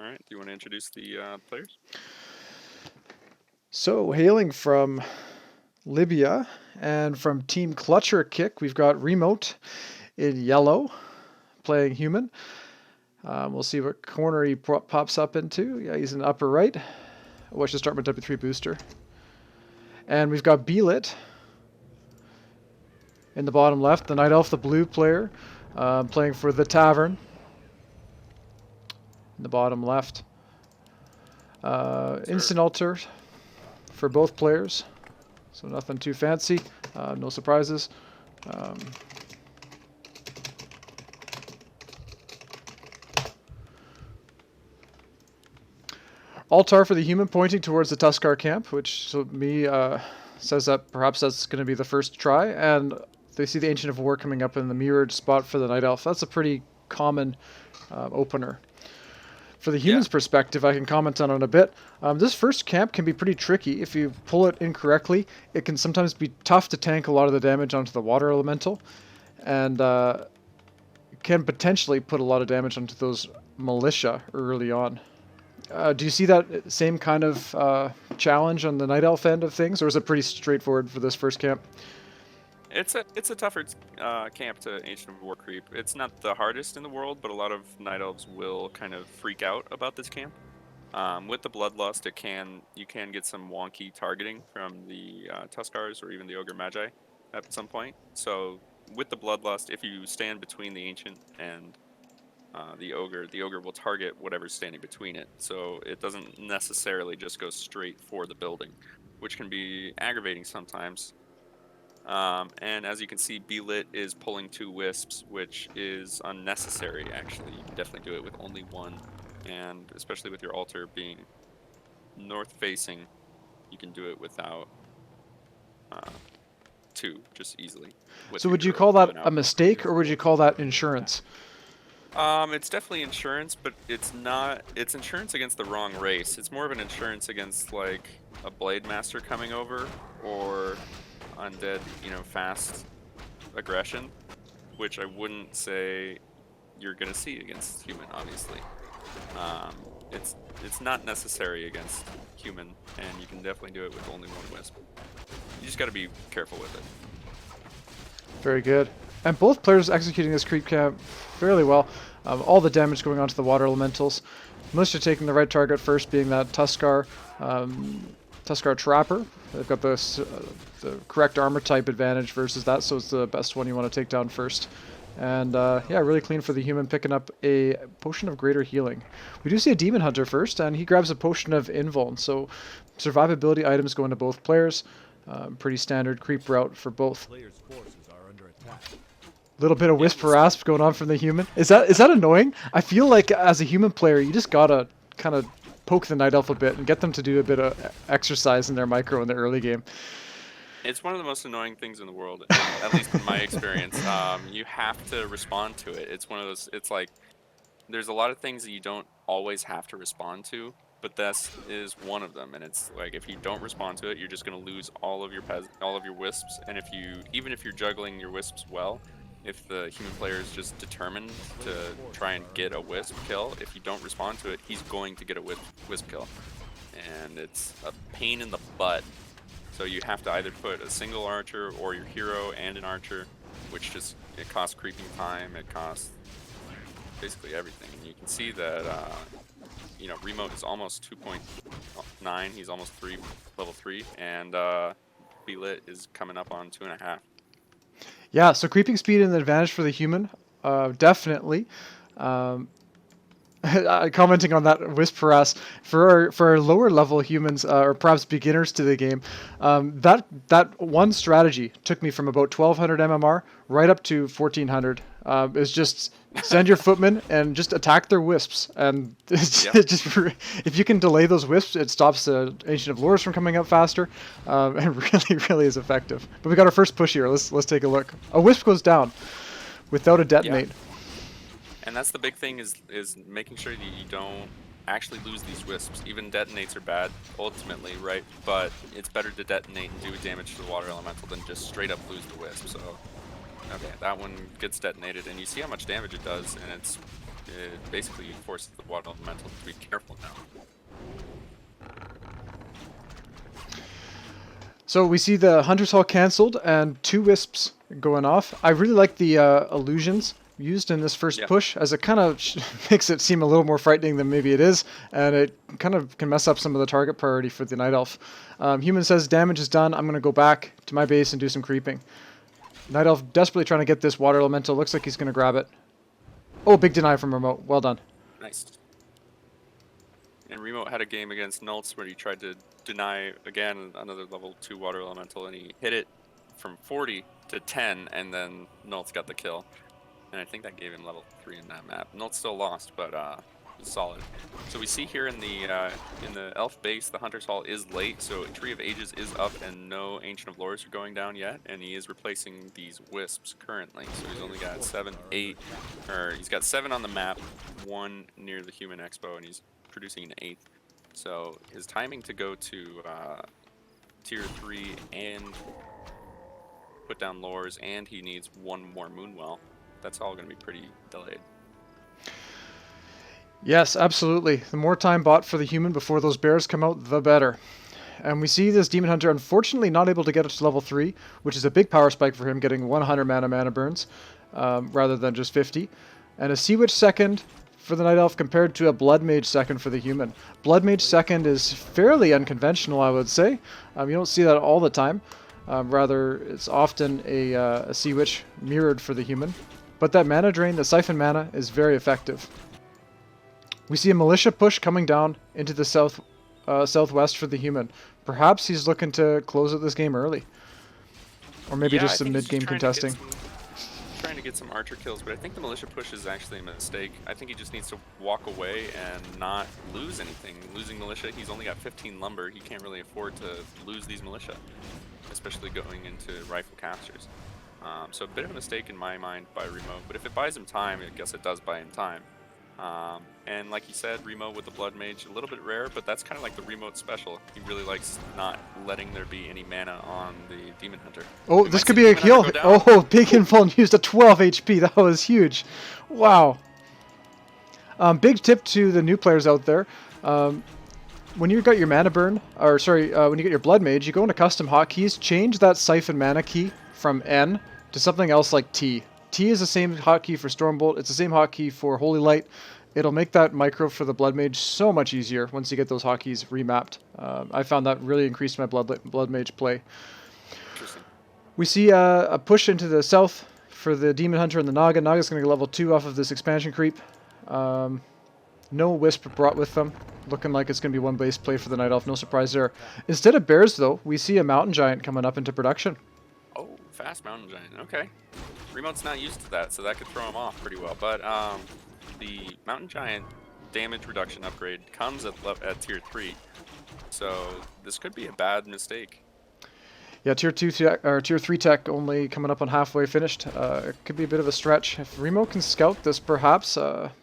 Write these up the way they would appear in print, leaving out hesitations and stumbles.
All right. Do you want to introduce the players? So, hailing from Libya and from Team Clutcher Kick, we've got Remote in yellow playing human. We'll see what corner he pops up into. Yeah, he's in the upper right. Oh, I should start my W3 booster. And we've got Beelit in the bottom left, the Night Elf, the blue player, playing for the Tavern in the bottom left. Sir. Instant altar for both players, so nothing too fancy, no surprises. Um, Altar for the human pointing towards the Tuskar camp, which so me says that perhaps that's going to be the first try, and they see the Ancient of War coming up in the mirrored spot for the Night Elf. That's a pretty common opener. For the human's perspective, I can comment on it a bit. This first camp can be pretty tricky. If you pull it incorrectly, it can sometimes be tough to tank a lot of the damage onto the water elemental, and can potentially put a lot of damage onto those militia early on. Do you see that same kind of challenge on the Night Elf end of things, or is it pretty straightforward for this first camp? It's a tougher camp to Ancient of War creep. It's not the hardest in the world, but a lot of Night Elves will kind of freak out about this camp. With the Bloodlust, you can get some wonky targeting from the Tuskars or even the Ogre Magi at some point. So with the Bloodlust, if you stand between the Ancient and the ogre will target whatever's standing between it. So it doesn't necessarily just go straight for the building, which can be aggravating sometimes. And as you can see, Beelit is pulling 2 wisps, which is unnecessary, actually. You can definitely do it with only 1, and especially with your altar being north-facing, you can do it without 2, just easily. So would you call that a mistake, or would you call that insurance? It's definitely insurance, but it's not. It's insurance against the wrong race. It's more of an insurance against like a Blade Master coming over or undead, fast aggression, which I wouldn't say you're gonna see against human. Obviously, it's not necessary against human, and you can definitely do it with only 1 wisp. You just got to be careful with it. Very good. And both players executing this creep camp fairly well. All the damage going onto the water elementals. Militia taking the right target first, being that Tuskar Trapper. They've got the correct armor type advantage versus that, so it's the best one you want to take down first. And yeah, really clean for the human, picking up a Potion of Greater Healing. We do see a Demon Hunter first, and he grabs a Potion of Invuln, so survivability items going to both players. Pretty standard creep route for both. Little bit of Wisp Rasp going on from the human. Is that annoying? I feel like as a human player, you just gotta kind of poke the Night Elf a bit and get them to do a bit of exercise in their micro in the early game. It's one of the most annoying things in the world, at least in my experience. You have to respond to it. It's one of those. It's like there's a lot of things that you don't always have to respond to, but this is one of them. And it's like if you don't respond to it, you're just gonna lose all of your wisps. And even if you're juggling your wisps well, if the human player is just determined to try and get a wisp kill, if you don't respond to it, he's going to get a wisp kill. And it's a pain in the butt. So you have to either put a single archer or your hero and an archer, which just, it costs creeping time, it costs basically everything. And you can see that, Remote is almost 2.9, he's almost level 3, and Beelit is coming up on 2.5. Yeah, so creeping speed and the advantage for the human, definitely. Commenting on that Wisp Harass, for our lower level humans, or perhaps beginners to the game, that one strategy took me from about 1200 MMR right up to 1400. Is just send your footmen and just attack their wisps, and if you can delay those wisps, it stops the Ancient of Lures from coming up faster. It really is effective. But we got our first push here. Let's take a look. A wisp goes down without a detonate. Yeah. And that's the big thing is making sure that you don't actually lose these wisps. Even detonates are bad ultimately, right? But it's better to detonate and do damage to the water elemental than just straight up lose the wisp. So okay, that one gets detonated, and you see how much damage it does, and it's it basically forces the water elemental to be careful now. So we see the Hunter's Hall cancelled and 2 Wisps going off. I really like the illusions used in this first push, as it kind of makes it seem a little more frightening than maybe it is, and it kind of can mess up some of the target priority for the Night Elf. Human says damage is done, I'm going to go back to my base and do some creeping. Night Elf desperately trying to get this water elemental, looks like he's going to grab it. Oh, big deny from Remote, well done. Nice. And Remote had a game against Nultz where he tried to deny again another level 2 water elemental, and he hit it from 40 to 10, and then Nultz got the kill. And I think that gave him level 3 in that map. Nultz still lost, but it's solid. So we see here in the elf base, the Hunter's Hall is late, so Tree of Ages is up, and no Ancient of Lores are going down yet, and he is replacing these Wisps currently. So he's only got 7, 8, or he's got 7 on the map, 1 near the Human Expo, and he's producing an 8th. So his timing to go to tier 3 and put down Lores, and he needs 1 more Moonwell. That's all going to be pretty delayed. Yes, absolutely. The more time bought for the Human before those bears come out, the better. And we see this Demon Hunter unfortunately not able to get up to level 3, which is a big power spike for him, getting 100 mana burns rather than just 50. And a Sea Witch second for the Night Elf compared to a Blood Mage second for the Human. Blood Mage second is fairly unconventional, I would say. You don't see that all the time. Rather, it's often a Sea Witch mirrored for the Human. But that mana drain, the Siphon mana, is very effective. We see a Militia push coming down into the southwest for the Human. Perhaps he's looking to close out this game early. Or maybe just some mid-game contesting. Trying to get some archer kills, but I think the Militia push is actually a mistake. I think he just needs to walk away and not lose anything. Losing Militia, he's only got 15 lumber. He can't really afford to lose these Militia, especially going into rifle casters. So a bit of a mistake in my mind by Remote, but if it buys him time, I guess it does buy him time. And like you said, Remote with the Blood Mage, a little bit rare, but that's kind of like the Remote special. He really likes not letting there be any mana on the Demon Hunter. Oh, this could be a kill. Oh, Big Infall used a 12 HP. That was huge. Wow. Big tip to the new players out there. When you've got your mana burn, or sorry, when you get your Blood Mage, you go into custom hotkeys, change that Siphon mana key from N to something else like T. T is the same hotkey for Stormbolt. It's the same hotkey for Holy Light. It'll make that micro for the Blood Mage so much easier once you get those hotkeys remapped. I found that really increased my Blood Mage play. Interesting. We see a push into the south for the Demon Hunter and the Naga. Naga's going to get level 2 off of this expansion creep. No Wisp brought with them. Looking like it's going to be one base play for the Night Elf. No surprise there. Instead of bears, though, we see a Mountain Giant coming up into production. Oh, fast Mountain Giant. Okay. Remote's not used to that, so that could throw him off pretty well. But the Mountain Giant damage reduction upgrade comes at tier 3, so this could be a bad mistake. Yeah, tier 2 tech, or tier 3 tech only coming up on halfway finished. It could be a bit of a stretch. If Remote can scout this, perhaps,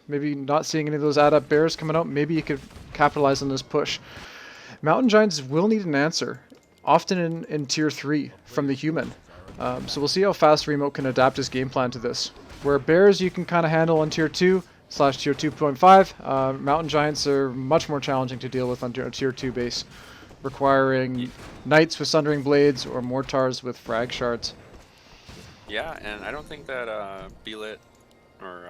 maybe not seeing any of those add-up bears coming out, maybe he could capitalize on this push. Mountain Giants will need an answer, often in tier 3 from the Human. So we'll see how fast Remote can adapt his game plan to this. Where bears you can kind of handle on tier 2/tier 2.5, Mountain Giants are much more challenging to deal with on tier 2 base, requiring Knights with Sundering Blades or Mortars with Frag Shards. Yeah, and I don't think that Beelit or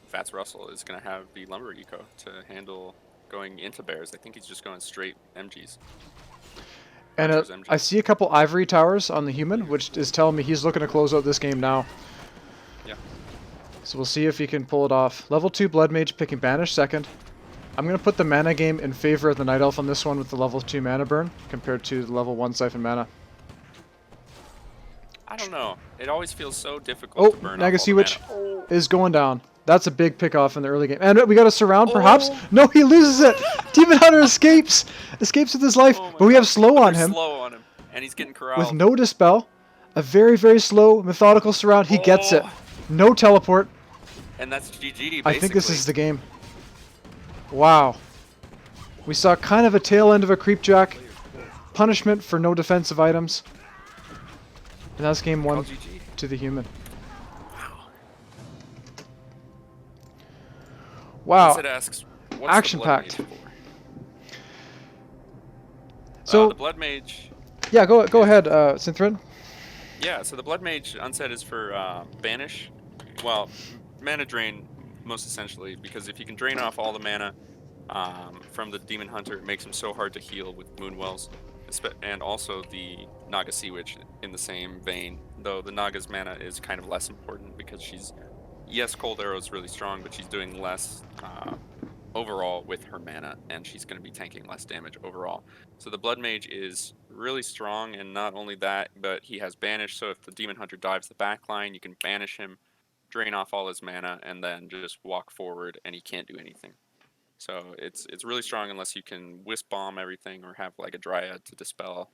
Fats Russell is going to have the Lumber Eco to handle going into bears. I think he's just going straight MGs. And I see a couple Ivory Towers on the Human, which is telling me he's looking to close out this game now. Yeah. So we'll see if he can pull it off. Level 2 Blood Mage picking Banish second. I'm going to put the mana game in favor of the Night Elf on this one with the level 2 mana burn compared to the level 1 Siphon mana. I don't know. It always feels so difficult to burn Naga off all Sea the Witch mana. is going down. That's a big pick off in the early game. And we got a surround, perhaps? No, he loses it! Demon Hunter escapes! Escapes with his life. But we have slow on him. Slow on him. And he's getting corralled. With no Dispel. A very, very slow, methodical surround. He gets it. No teleport. And that's GG, basically. I think this is the game. Wow. We saw kind of a tail end of a Creepjack. Punishment for no defensive items. And that's game 1 to the Human. Wow, Unset asks, what's the Blood Mage action-packed. for? So The Blood Mage yeah, go is ahead, Synthred. yeah. So the Blood Mage Unset is for banish. Well, mana drain most essentially, because if you can drain off all the mana from the Demon Hunter, it makes him so hard to heal with Moonwells. And also the Naga Sea Witch in the same vein, though the Naga's mana is kind of less important because she's, yes, Cold Arrow is really strong, but she's doing less overall with her mana, and she's going to be tanking less damage overall. So the Blood Mage is really strong, and not only that, but he has Banish, so if the Demon Hunter dives the back line, you can banish him, drain off all his mana, and then just walk forward, and he can't do anything. So it's really strong unless you can Wisp Bomb everything or have like a Dryad to dispel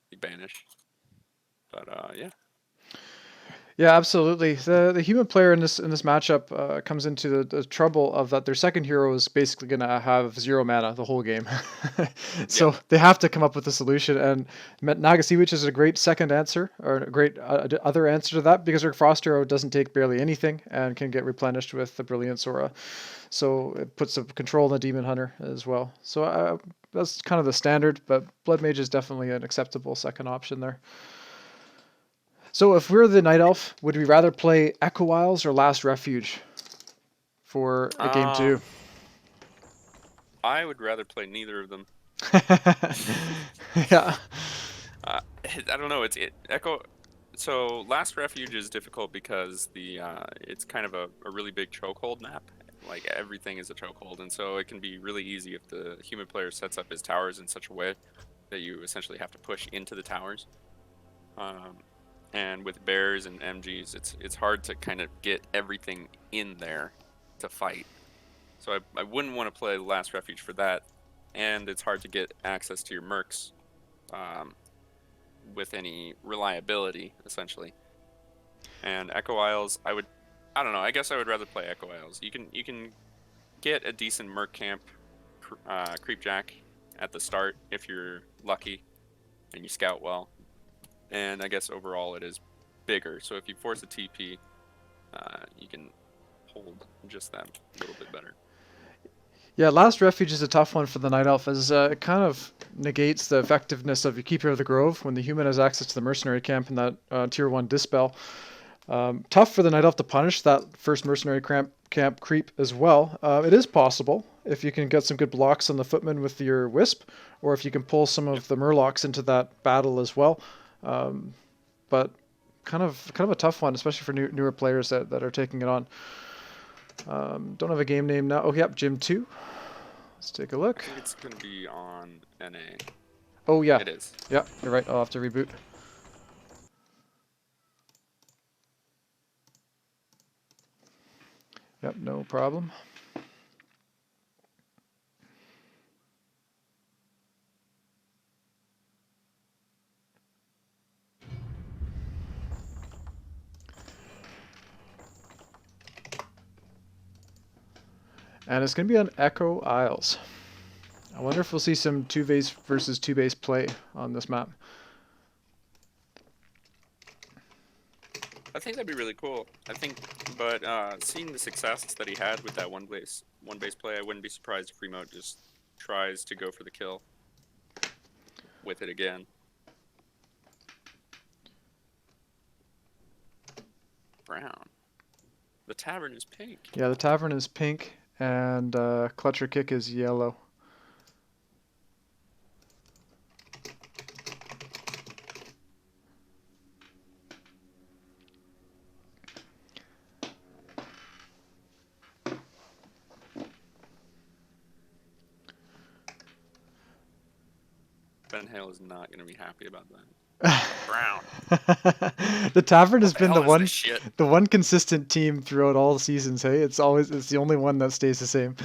the Banish. But yeah. Yeah, absolutely. The human player in this matchup comes into the trouble of that their second hero is basically going to have 0 mana the whole game, so Yep. they have to come up with a solution. And Naga Sea Witch is a great second answer or a great other answer to that because her Frost Arrow doesn't take barely anything and can get replenished with the Brilliance Aura, so it puts some control on the Demon Hunter as well. So that's kind of the standard, but Blood Mage is definitely an acceptable second option there. So if we're the Night Elf, would we rather play Echo Isles or Last Refuge for a game 2? I would rather play neither of them. Yeah. I don't know. Echo. So Last Refuge is difficult because it's kind of a really big chokehold map. Like everything is a chokehold, and so it can be really easy if the human player sets up his towers in such a way that you essentially have to push into the towers. And with bears and MGs, it's hard to kind of get everything in there to fight. So I wouldn't want to play Last Refuge for that, and it's hard to get access to your mercs with any reliability, essentially. And Echo Isles, I don't know. I guess I would rather play Echo Isles. You can get a decent merc camp, creepjack at the start if you're lucky and you scout well. And I guess overall it is bigger. So if you force a TP, you can hold just that little bit better. Yeah, Last Refuge is a tough one for the Night Elf, as it kind of negates the effectiveness of your Keeper of the Grove when the human has access to the Mercenary Camp and that Tier 1 Dispel. Tough for the Night Elf to punish that first Mercenary camp creep as well. It is possible if you can get some good blocks on the Footman with your Wisp, or if you can pull some of the Murlocs into that battle as well. But kind of a tough one, especially for newer players that are taking it on. Don't have a game name now. Oh, yep, Gym 2. Let's take a look. I think it's going to be on NA. Oh, yeah. It is. Yeah, you're right. I'll have to reboot. Yep, no problem. And it's going to be on Echo Isles. I wonder if we'll see some 2-base versus 2-base play on this map. I think that'd be really cool. But seeing the success that he had with that one base play, I wouldn't be surprised if Remote just tries to go for the kill with it again. Brown. The tavern is pink. Yeah, the tavern is pink, and Clutcher Kick is yellow. Ben Hale is not going to be happy about that. Brown. The tavern has What been hell the is one this shit? the one consistent team throughout all the seasons. Hey, it's the only one that stays the same.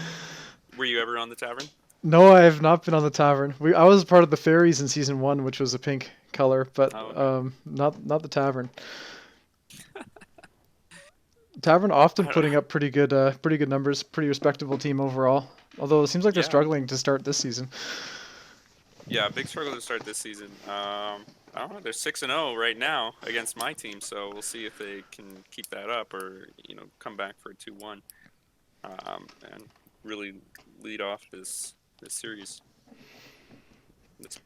Were you ever on the tavern? No, I have not been on the tavern. I was part of the fairies in season 1, which was a pink color, but not the tavern. Tavern often putting up pretty good numbers, pretty respectable team overall. Although it seems like they're struggling to start this season. Yeah, big struggle to start this season. I don't know. They're 6-0 right now against my team, so we'll see if they can keep that up or come back for a 2-1. and really lead off this series. This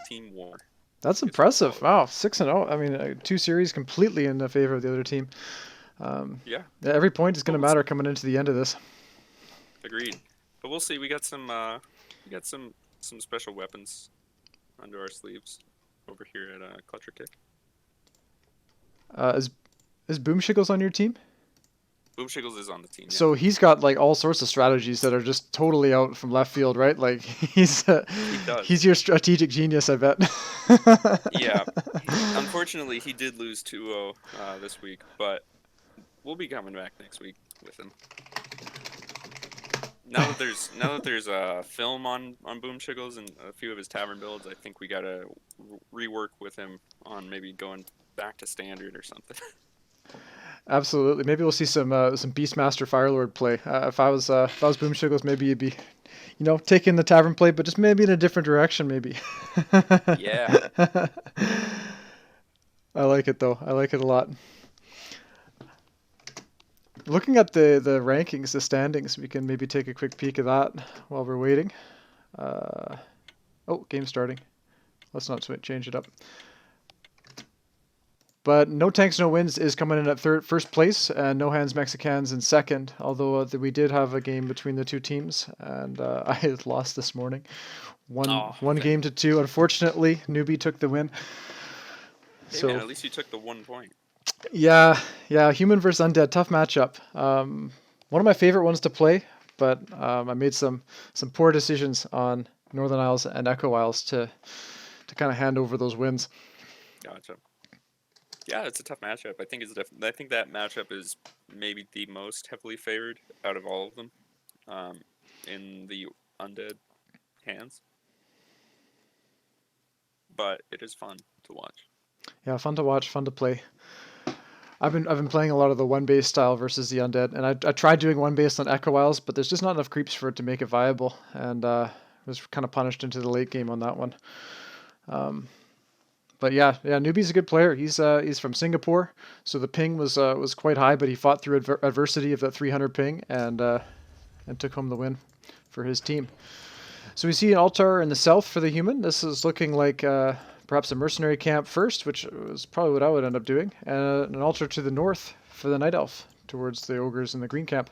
team war. That's Guess we'll impressive. call it. Wow, 6-0. I mean, 2 series completely in the favor of the other team. Yeah, Yeah, every point is going to Well, matter coming into the end of this. agreed. But we'll see. We got some special weapons under our sleeves over here at Clutcher Kick. Is Boom Shiggles on your team? Boom Shiggles is on the team. Yeah. So he's got like all sorts of strategies that are just totally out from left field, right? Like he's does. he's your strategic genius, I bet. Yeah. Unfortunately, he did lose 2-0 this week, but we'll be coming back next week with him. Now that there's a film on Boom Shiggles and a few of his tavern builds, I think we gotta rework with him on maybe going back to standard or something. Absolutely. Maybe we'll see some Beastmaster Firelord play. If I was Boom Shiggles, maybe you'd be, taking the tavern play, but just maybe in a different direction, maybe. Yeah. I like it though. I like it a lot. Looking at the rankings, the standings, we can maybe take a quick peek at that while we're waiting. Oh, game starting. Let's not change it up. But No Tanks, No Wins is coming in at first place, and No Hands Mexicans in second, although we did have a game between the two teams, and I had lost this morning. One game to 2. Unfortunately, Newbie took the win. Hey So man, at least you took the 1 point. yeah, Human versus Undead, tough matchup. One of my favorite ones to play, but I made some poor decisions on Northern Isles and Echo Isles to kind of hand over those wins. Gotcha. Yeah, it's a tough matchup. I think I think that matchup is maybe the most heavily favored out of all of them, in the Undead hands. But it is fun to watch. Yeah, fun to watch, fun to play. I've been playing a lot of the one base style versus the Undead, and I tried doing one base on Echo Isles, but there's just not enough creeps for it to make it viable, and was kind of punished into the late game on that one. But yeah, Newbie's a good player. He's from Singapore, so the ping was quite high, but he fought through adversity of that 300 ping and took home the win for his team. So we see an altar in the south for the human. This is looking like perhaps a mercenary camp first, which was probably what I would end up doing, and an altar to the north for the night elf towards the ogres in the green camp.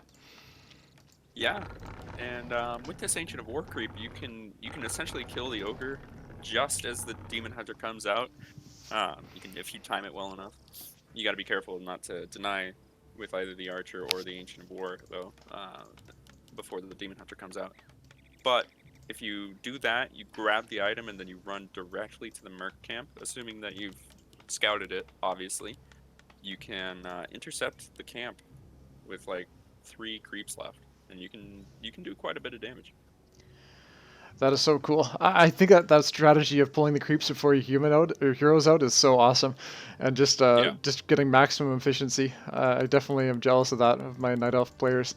Yeah, and with this Ancient of War creep, you can essentially kill the ogre just as the demon hunter comes out. You can, if you time it well enough. You got to be careful not to deny with either the archer or the Ancient of War though, before the demon hunter comes out. But if you do that, you grab the item and then you run directly to the merc camp, assuming that you've scouted it. Obviously, you can intercept the camp with like 3 creeps left, and you can do quite a bit of damage. That is so cool. I think that strategy of pulling the creeps before you human out or heroes out is so awesome, and just getting maximum efficiency. I definitely am jealous of that of my night elf players.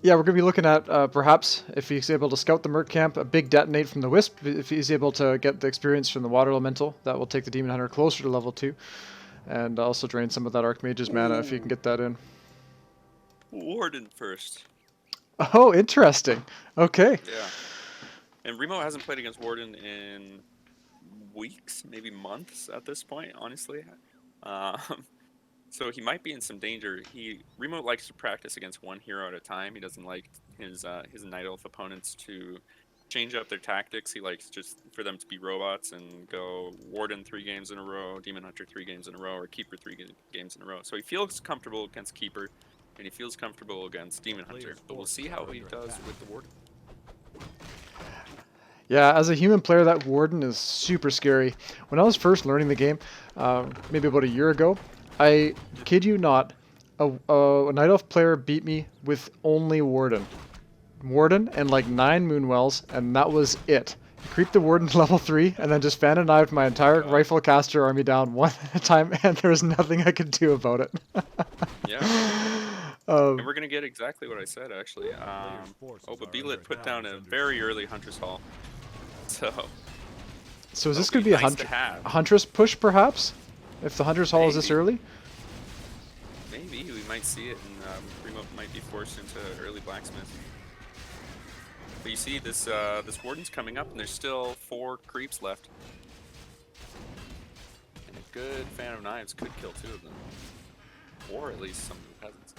Yeah, we're gonna be looking at perhaps if he's able to scout the merc camp, a big detonate from the wisp. If he's able to get the experience from the water elemental, that will take the demon hunter closer to level 2, and also drain some of that archmage's mana if you can get that in. Warden first. Oh, interesting. Okay. Yeah. And Remo hasn't played against Warden in weeks, maybe months at this point, honestly. So he might be in some danger. Remo likes to practice against one hero at a time. He doesn't like his Night Elf opponents to change up their tactics. He likes just for them to be robots and go Warden 3 games in a row, Demon Hunter 3 games in a row, or Keeper 3 games in a row. So he feels comfortable against Keeper, and he feels comfortable against Demon Hunter. But we'll see how he does with the Warden. Yeah, as a human player, that Warden is super scary. When I was first learning the game, maybe about a year ago, I kid you not, a Night Elf player beat me with only Warden and like 9 Moonwells, and that was it. Creep the Warden to level 3, and then just fan and knifed my entire rifle caster army down one at a time, and there was nothing I could do about it. Yeah. And we're gonna get exactly what I said, actually. But Beelit put down a very early Hunter's Hall. So is this going to be a Huntress push, perhaps? If the Hunter's Hall is this early? maybe we might see it, and Remote might be forced into early blacksmith. But you see, this warden's coming up, and there's still 4 creeps left. And a good fan of knives could kill 2 of them, or at least some of the peasants.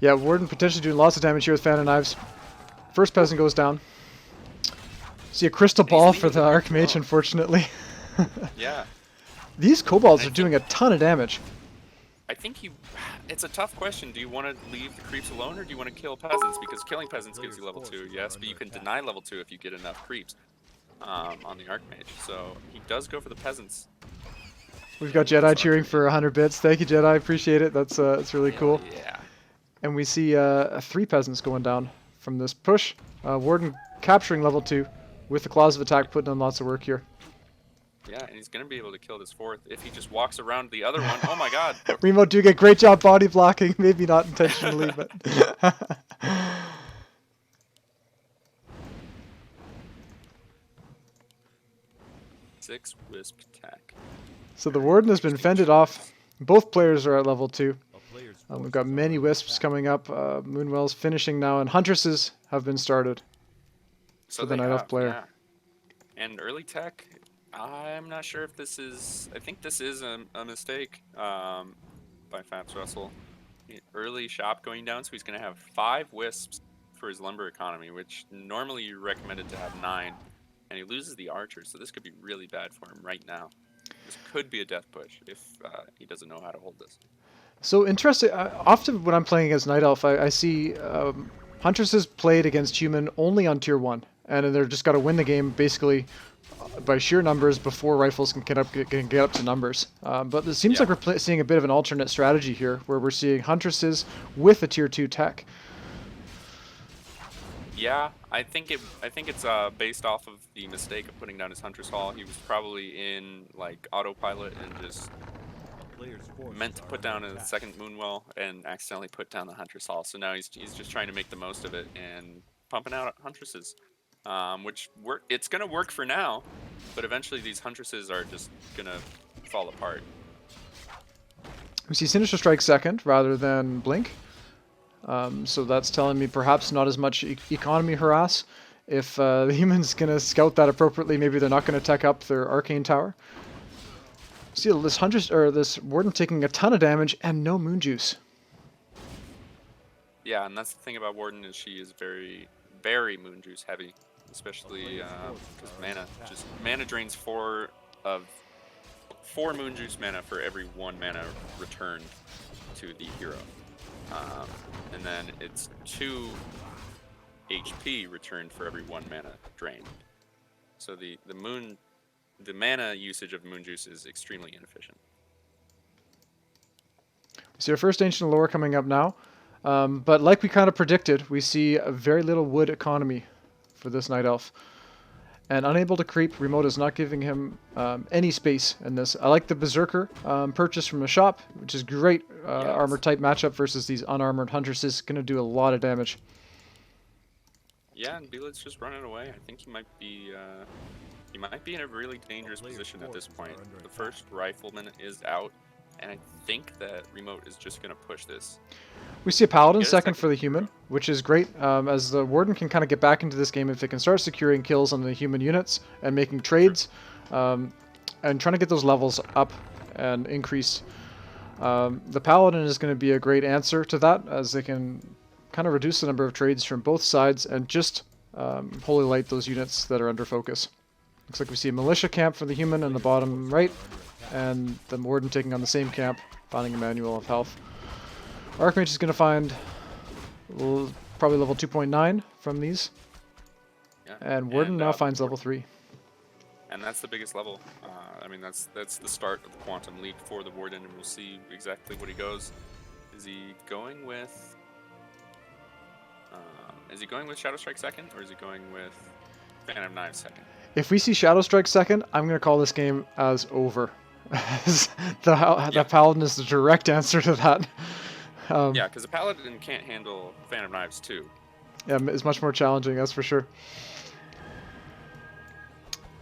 Yeah, warden potentially doing lots of damage here with fan of knives. First peasant goes down. See a crystal ball for the Archmage, unfortunately. Yeah. These kobolds are doing a ton of damage. I think it's a tough question. Do you want to leave the creeps alone, or do you want to kill peasants? Because killing peasants gives you level 2, yes, but you can deny level 2 if you get enough creeps on the Archmage. So he does go for the peasants. We've got Jedi cheering for 100 bits. Thank you, Jedi. Appreciate it. That's it's really cool. Yeah. And we see 3 peasants going down from this push. Warden capturing level 2 with the Claws of Attack, putting in lots of work here. Yeah, and he's going to be able to kill this 4th if he just walks around the other one. Oh my god. Remo doing a great job body blocking. Maybe not intentionally, but... 6 wisp attack. So the Warden has been fended off. Both players are at level 2. We've got many wisps coming up. Moonwell's finishing now, and Huntresses have been started So for the Night Elf player. Yeah. And early tech, I'm not sure if this is... I think this is a mistake by Fats Russell. Early shop going down, so he's going to have 5 wisps for his lumber economy, which normally you're recommended to have 9. And he loses the archer, so this could be really bad for him right now. This could be a death push if he doesn't know how to hold this. So interesting. Often when I'm playing against Night Elf, I see Huntresses played against human only on tier 1, and they're just got to win the game basically by sheer numbers before rifles can get up to numbers. But it seems like we're seeing a bit of an alternate strategy here, where we're seeing Huntresses with a tier 2 tech. Yeah, I think it's based off of the mistake of putting down his Huntress Hall. He was probably in like autopilot and just meant to put down a second Moonwell and accidentally put down the Huntress Hall. So now he's just trying to make the most of it and pumping out Huntresses, which it's gonna work for now, but eventually these Huntresses are just gonna fall apart. We see Sinister Strike second rather than Blink. So that's telling me perhaps not as much economy harass. If the human's going to scout that appropriately, maybe they're not going to tech up their Arcane Tower. See this Warden taking a ton of damage and no Moon Juice. Yeah, and that's the thing about Warden is she is very, very Moon Juice heavy, especially because mana drains 4 Moon Juice mana for every 1 mana returned to the hero. And then it's 2 HP returned for every 1 mana drained. So the mana usage of Moon Juice is extremely inefficient. See our first Ancient Lore coming up now. But like we kind of predicted, we see a very little wood economy for this Night Elf. And unable to creep, Remote is not giving him any space in this. I like the Berserker purchase from the shop, which is great armor type matchup versus these unarmored Huntresses. Going to do a lot of damage. Yeah, and Beelit's just running away. I think he might be in a really dangerous position at this point. The first rifleman is out, and I think that Remote is just going to push this. We see a Paladin second for the human, which is great, as the Warden can kind of get back into this game if they can start securing kills on the human units and making trades, and trying to get those levels up and increase. The Paladin is going to be a great answer to that, as they can kind of reduce the number of trades from both sides and just Holy Light those units that are under focus. Looks like we see a Militia camp for the human in the bottom right, and the Warden taking on the same camp, finding a Manual of Health. Archmage is going to find probably level 2.9 from these. Yeah. And Warden now finds level 3. And that's the biggest level. I mean, that's the start of the Quantum Leap for the Warden, and we'll see exactly what he goes. Is he going with Shadow Strike second, or is he going with Fan of Knives second? If we see Shadow Strike second, I'm going to call this game as over. The Paladin is the direct answer to that. Yeah, because the Paladin can't handle Fan of Knives too. Yeah, it's much more challenging, that's for sure.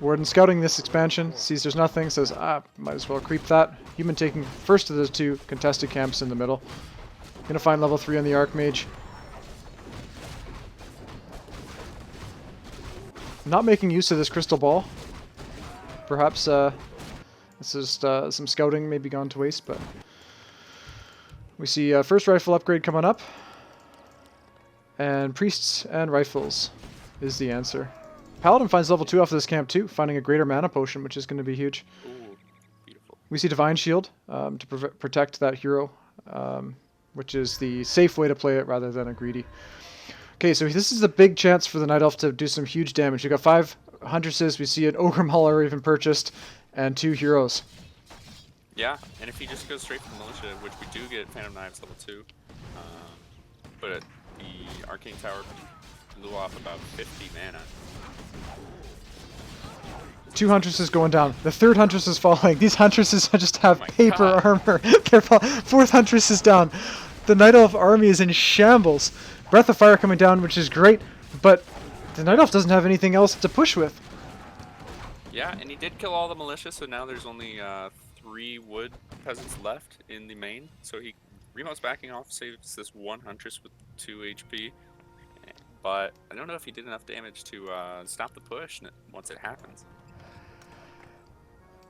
Warden scouting this expansion, sees there's nothing, says, might as well creep that. Human taking first of the two contested camps in the middle. Gonna find level 3 on the Archmage. Not making use of this crystal ball. Perhaps this is some scouting maybe gone to waste, but we see first rifle upgrade coming up. And priests and rifles is the answer. Paladin finds level 2 off of this camp too, finding a greater mana potion, which is going to be huge. Ooh, beautiful. We see Divine Shield to protect that hero, which is the safe way to play it rather than a greedy. Okay, so this is a big chance for the Night Elf to do some huge damage. We got 5 Huntresses, we see an Ogre Mauler even purchased, and 2 heroes. Yeah, and if he just goes straight for the Militia, which we do get Phantom Knives level 2, but the Arcane Tower blew off about 50 mana. 2 Huntresses going down. The 3rd Huntress is falling. These Huntresses just have my paper God. armor. They're 4th Huntress is down. The Night Elf army is in shambles. Breath of Fire coming down, which is great, but the Night Elf doesn't have anything else to push with. Yeah, and he did kill all the Militia, so now there's only 3 Wood Peasants left in the main. So Remote's backing off, saves this 1 Huntress with 2 HP. But I don't know if he did enough damage to stop the push once it happens.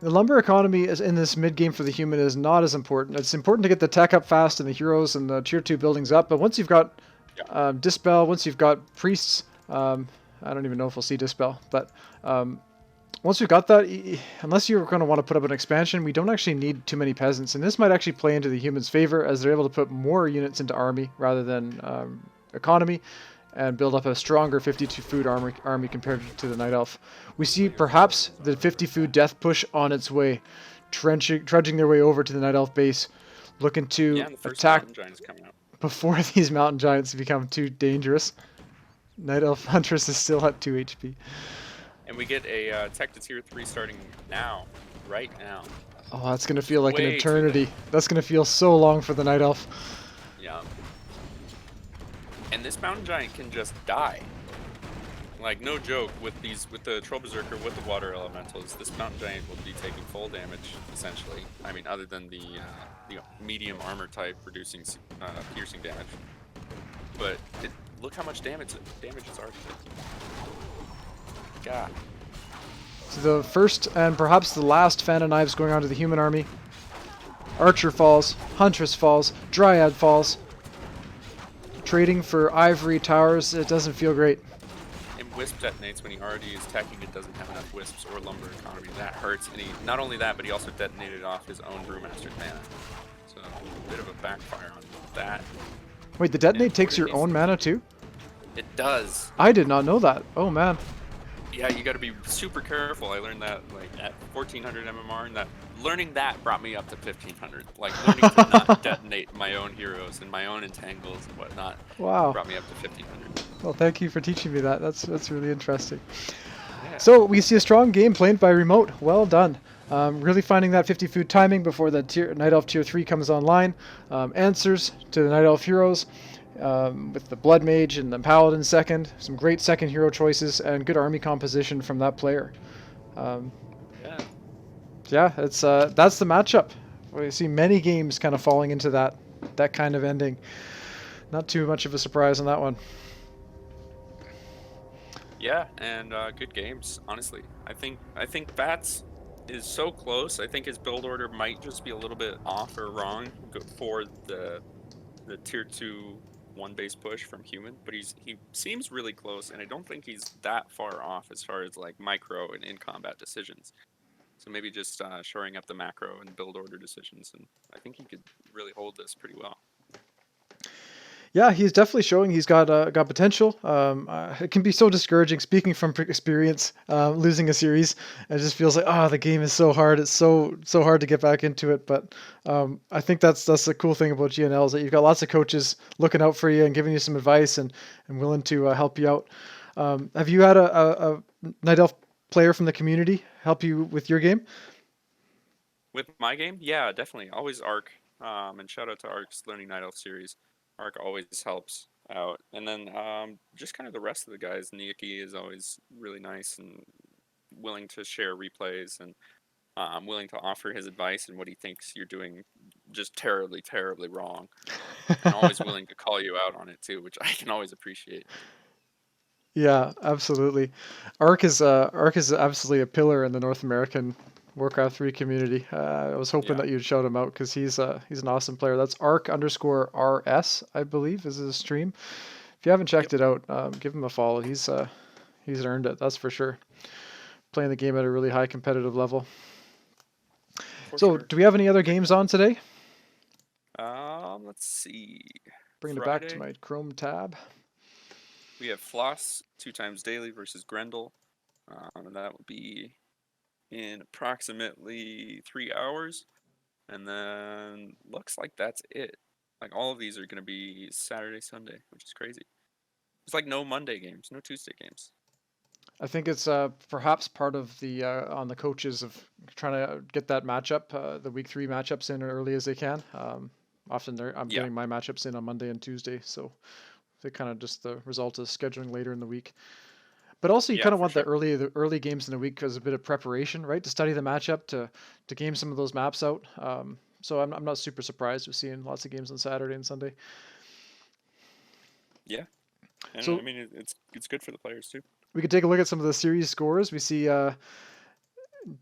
The lumber economy is in this mid game for the human is not as important. It's important to get the tech up fast and the heroes and the tier 2 buildings up, but once you've got Dispel, once you've got priests, I don't even know if we'll see Dispel, but once we've got that, unless you're going to want to put up an expansion, we don't actually need too many peasants, and this might actually play into the humans' favor as they're able to put more units into army rather than economy, and build up a stronger 52 food army compared to the Night Elf. We see perhaps the 50 food death push on its way, trudging their way over to the Night Elf base, looking to And the first attack Mountain Giant's coming out. before these mountain giants become too dangerous. Night Elf Huntress is still at 2 HP. And we get a tech to tier 3 starting now, right now. Oh, that's going to feel like an Way too eternity. That's going to feel so long for the Night Elf. Yeah. And this Mountain Giant can just die. Like, no joke, with the Troll Berserker, with the Water Elementals, this Mountain Giant will be taking full damage, essentially. I mean, other than the medium armor type reducing piercing damage. But look how much damage it's already did. God. So the first and perhaps the last fan of knives going on to the human army. Archer falls, Huntress falls, Dryad falls. Trading for ivory towers, it doesn't feel great. And Wisp detonates when he already is attacking and doesn't have enough Wisps or Lumber economy. That hurts. And not only that, but he also detonated off his own Brewmaster's mana. So a bit of a backfire on that. Wait, the detonate takes your own mana too? It does. I did not know that. Oh man. Yeah, you got to be super careful. I learned that like at 1400 MMR, and learning that brought me up to 1500. Like learning to not detonate my own heroes and my own entangles and whatnot. Wow. Brought me up to 1500. Well, thank you for teaching me that. That's really interesting. Yeah. So we see a strong game played by Remote. Well done. Really finding that 50 food timing before the Night Elf tier 3 comes online. Answers to the Night Elf heroes. With the Blood Mage and the Paladin second, some great second hero choices and good army composition from that player. Yeah, it's that's the matchup. We see many games kind of falling into that kind of ending. Not too much of a surprise on that one. Yeah, and good games. Honestly, I think Bats is so close. I think his build order might just be a little bit off or wrong for the tier 2 1 base push from human, but he seems really close, and I don't think he's that far off as far as like micro and in combat decisions. So maybe just shoring up the macro and build order decisions, and I think he could really hold this pretty well. Yeah, he's definitely showing he's got potential. It can be so discouraging, speaking from experience, losing a series. It just feels like, the game is so hard. It's so hard to get back into it. But I think that's the cool thing about GNL is that you've got lots of coaches looking out for you and giving you some advice and willing to help you out. Have you had a Night Elf player from the community help you with your game? With my game? Yeah, definitely. Always Arc. And shout out to Arc's Learning Night Elf series. Arc always helps out. And then just kind of the rest of the guys. Niyaki is always really nice and willing to share replays and willing to offer his advice and what he thinks you're doing just terribly, terribly wrong, and always willing to call you out on it too, which I can always appreciate. Yeah, absolutely. Ark is absolutely a pillar in the North American Warcraft 3 community. I was hoping Yeah. that you'd shout him out because he's an awesome player. That's Ark_RS, I believe, is his stream. If you haven't Yep. checked it out, give him a follow. He's earned it, that's for sure. Playing the game at a really high competitive level. For So, sure. do we have any other games on today? Let's see. Bringing it back to Friday, my Chrome tab. we have Floss 2x daily versus Grendel, and that will be in approximately 3 hours. And then looks like that's it. Like all of these are going to be Saturday, Sunday, which is crazy. It's like no Monday games, no Tuesday games. I think it's perhaps part of the on the coaches of trying to get that matchup, the week 3 matchups in early as they can. Often I'm Yeah, getting my matchups in on Monday and Tuesday, so they kind of just the result of scheduling later in the week. But also, you yeah, kind of for want sure. the early games in the week as a bit of preparation, right? To study the matchup, to game some of those maps out. So I'm not super surprised with seeing lots of games on Saturday and Sunday. Yeah, and I So mean it's good for the players too. we could take a look at some of the series scores. We see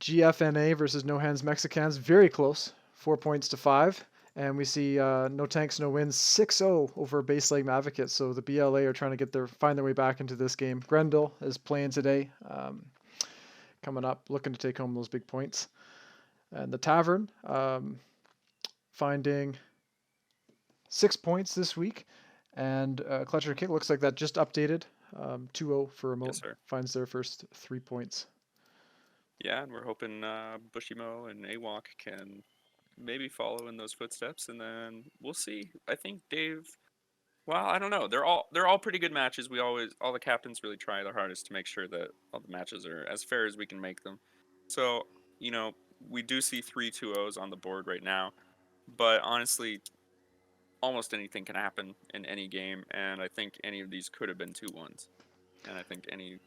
GFNA versus No Hands Mexicans, very close, 4 points to 5. And we see No Tanks, No Wins, 6-0 over Base Lake Advocates. So the BLA are trying to find their way back into this game. Grendel is playing today, coming up, looking to take home those big points. And the Tavern finding 6 points this week. And Clutcher Kick looks like that just updated. 2-0 for Remote, Yes, sir. finds their first 3 points. Yeah, and we're hoping Bushimo and Awok can maybe follow in those footsteps, and then we'll see. I think Dave. Well, I don't know. They're all pretty good matches. All the captains really try their hardest to make sure that all the matches are as fair as we can make them. So, you know, we do see 3 2-0s on the board right now, but honestly, almost anything can happen in any game, and I think any of these could have been 2-1s, and I think any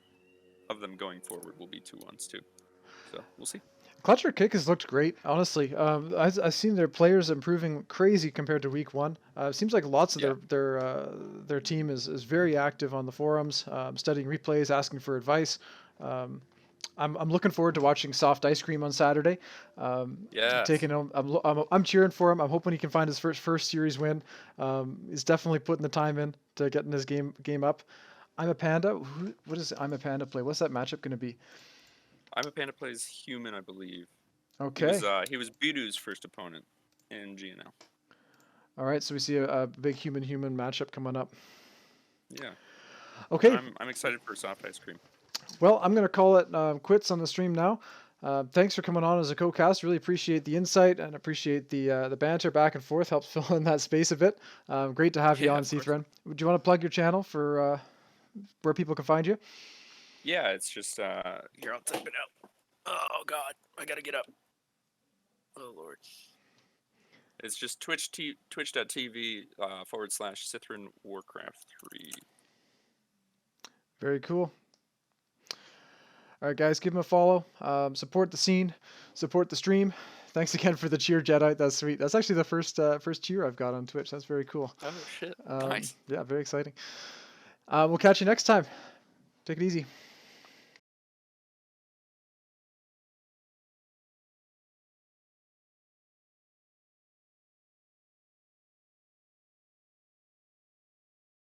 of them going forward will be 2-1s too. So we'll see. Clutcher Kick has looked great, honestly. I've seen their players improving crazy compared to week 1. It seems like lots of Yeah. their team is very active on the forums, studying replays, asking for advice. Um, I'm looking forward to watching Soft Ice Cream on Saturday. Yes. Taking him, I'm cheering for him. I'm hoping he can find his first series win. He's definitely putting the time in to getting his game up. I'm a Panda. What is I'm a Panda play? What's that matchup going to be? I'm a Panda plays human, I believe. Okay. He was Bidu's first opponent in GNL. All right, so we see a big human matchup coming up. Yeah. Okay, I'm excited for soft ice cream. well, I'm going to call it quits on the stream now. Thanks for coming on as a co-cast. Really appreciate the insight and appreciate the banter back and forth. Helps fill in that space a bit. Great to have you Yeah, on, of course. Cthran. Do you want to plug your channel for where people can find you? Yeah, it's just here, I'll type it out. Oh god, I gotta get up. Oh lord. It's just twitch.tv / Cthran Warcraft 3. Very cool. All right, guys, give him a follow. Support the scene, support the stream. Thanks again for the cheer, Jedi. That's sweet. That's actually the first cheer I've got on Twitch. That's very cool. Oh shit. Nice. Yeah, very exciting. We'll catch you next time. Take it easy.